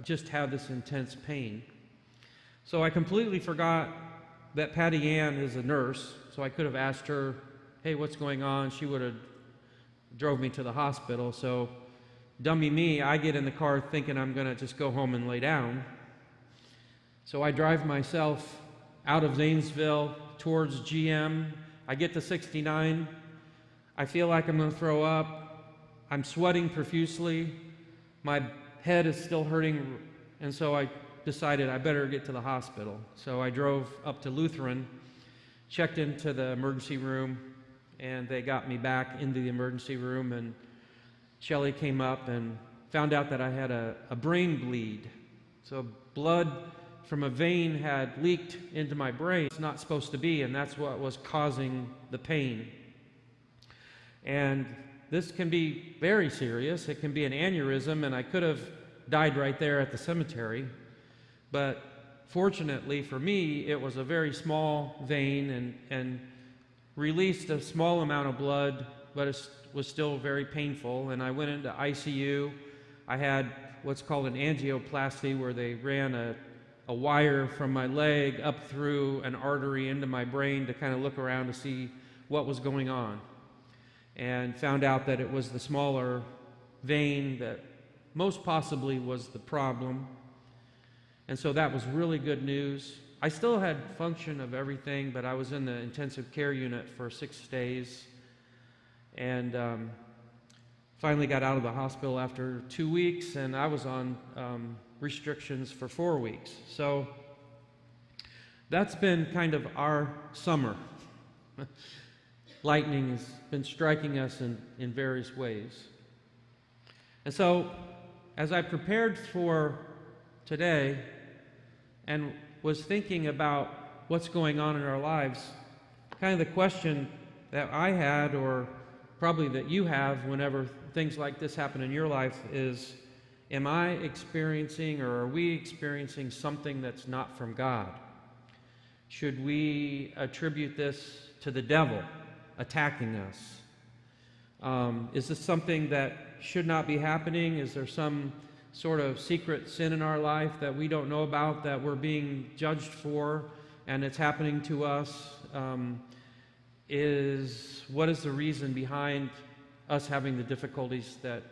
just had this intense pain. So I completely forgot that Patty Ann is a nurse, so I could have asked her, hey, what's going on? She would have drove me to the hospital. So dummy me, I get in the car thinking I'm going to just go home and lay down. So I drive myself out of Zanesville towards GM. I get to 69. I feel like I'm going to throw up. I'm sweating profusely. My head is still hurting, and so I decided I better get to the hospital. So I drove up to Lutheran, checked into the emergency room, and they got me back into the emergency room, and Shelley came up and found out that I had a brain bleed. So blood from a vein had leaked into my brain. It's not supposed to be, and that's what was causing the pain. And this can be very serious. It can be an aneurysm, and I could have died right there at the cemetery. But fortunately for me, it was a very small vein and released a small amount of blood, but it was still very painful. And I went into ICU. I had what's called an angioplasty, where they ran a wire from my leg up through an artery into my brain to kind of look around to see what was going on. And found out that it was the smaller vein that most possibly was the problem. And so that was really good news. I still had function of everything, but I was in the intensive care unit for 6 days. And finally got out of the hospital after 2 weeks, and I was on restrictions for 4 weeks. So that's been kind of our summer. Lightning has been striking us in various ways. And so as I prepared for today and was thinking about what's going on in our lives, kind of the question that I had, or probably that you have whenever things like this happen in your life, is, am I experiencing, or are we experiencing something that's not from God? Should we attribute this to the devil attacking us? Is this something that should not be happening? Is there some sort of secret sin in our life that we don't know about, that we're being judged for, and it's happening to us? What is the reason behind us having the difficulties that